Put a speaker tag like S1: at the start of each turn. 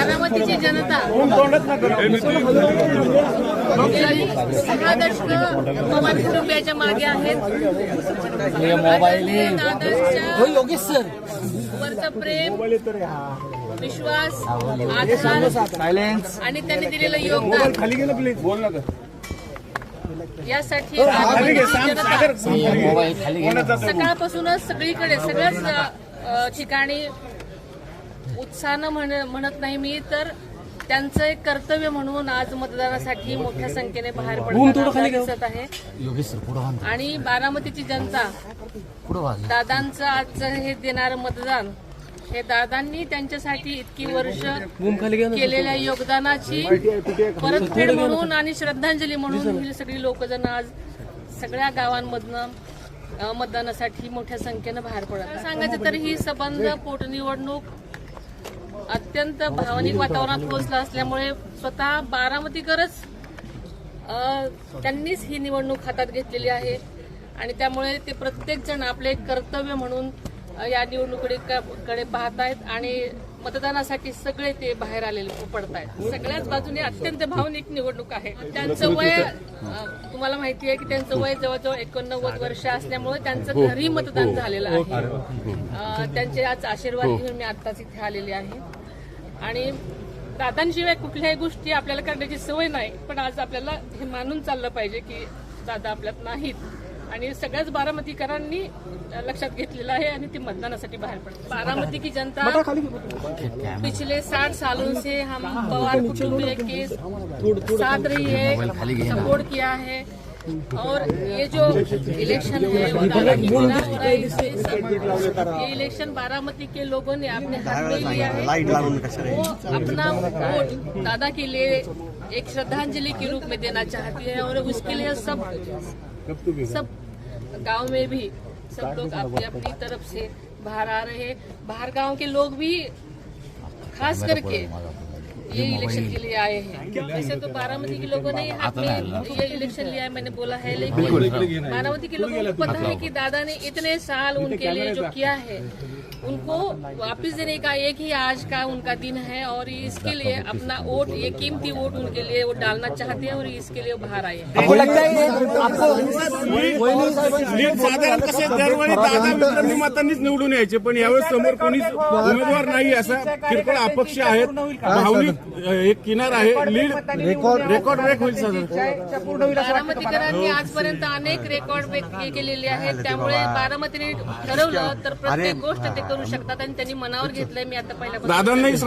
S1: बारामतीची जनता गेली 6 दशकं पवार कुटुंबियाच्या मागे आहेत. दादांच्या वरचं प्रेम, विश्वास, आधार आणि त्यांनी दिलेलं योगदान यासाठी सकाळपासूनच सगळीकडे सगळ्याच ठिकाणी उत्साहानं म्हणत नाही मी तर त्यांचं एक कर्तव्य म्हणून आज मतदानासाठी मोठ्या संख्येने बाहेर पडताना दिसत आहे. आणि बारामतीची जनता दादांचं आजचं हे देणारं मतदान हे दादांनी त्यांच्यासाठी इतकी वर्ष केलेल्या योगदानाची परतफेड म्हणून आणि श्रद्धांजली म्हणून ही सगळी लोकजण आज सगळ्या गावांमधनं मतदानासाठी मोठ्या संख्येनं बाहेर पडतात. सांगायचं तर ही संबंध पोटनिवडणूक अत्यंत भावनिक वातावरणात पोहोचला असल्यामुळे स्वतः बारामतीकरच त्यांनीच ही निवडणूक हातात घेतलेली आहे आणि त्यामुळे ते प्रत्येक जण आपले कर्तव्य म्हणून या निवडणुकीकडे पाहतायत आणि मतदानासाठी सगळे ते बाहेर आलेले पडतायत. सगळ्याच बाजूने अत्यंत भावनिक निवडणूक आहे. त्यांचं वय तुम्हाला माहिती आहे की त्यांचं वय जवळजवळ 89 वर्ष असल्यामुळे त्यांचं घरी मतदान झालेलं आहे. त्यांचे आज आशीर्वाद घेऊन मी आत्ताच इथे आलेले आहे आणि दादांशिवाय कुठल्याही गोष्टी आपल्याला करण्याची सवय नाही, पण आज आपल्याला हे मानून चाललं पाहिजे की दादा आपल्यात नाहीत आणि सगळ्याच बारामतीकरांनी लक्षात घेतलेलं आहे आणि ती मतदानासाठी बाहेर पडते. बारामती की जनता पिछले 60 सालों से हम पवार कुटुंबीय के साथ रही है, सपोर्ट किया है और ये जो इलेक्शन है वो दादा की बिना हो रहा है. ये इलेक्शन बारामती के लोगों ने अपने हाथ में लिया है. वो अपना वोट दादा के लिए एक श्रद्धांजलि के रूप में देना चाहती है और उसके लिए सब गांव में भी सब लोग अपनी अपनी तरफ से बाहर आ रहे हैं. बाहर गांव के लोग भी खास करके ये इलेक्शन के लिए आए हैं. वैसे तो बारामती के लोगों ने हाथ में ये इलेक्शन लिया है मैंने बोला है, लेकिन बारामती के लोगों को पता है कि दादा ने इतने साल उनके लिए जो किया है उनको वापस देने का एक ही आज का उनका दिन है और इसके लिए अपना वोट, ये कीमती वोट उनके लिए वो डालना चाहते हैं और इसके लिए बाहर आए हैं.
S2: साधारण कसे दरवेळी दादा मित्रांनी मतांनीच निवडून यायचे, पण यावेळेस समोर कोणीच उमेदवार नाही, असा किरकोळ अपक्ष आहेत. भावनिक एक किनार आहे. लीड रेकॉर्ड ब्रेक होईल साधारण.
S1: बारामतीकरांनी आजपर्यंत अनेक रेकॉर्ड ब्रेक केलेले आहेत. त्यामुळे बारामतीने ठरवलं तर प्रत्येक गोष्ट ते करू शकतात आणि त्यांनी मनावर घेतलंय. मी आता पहिल्यापासून
S2: दादांनाही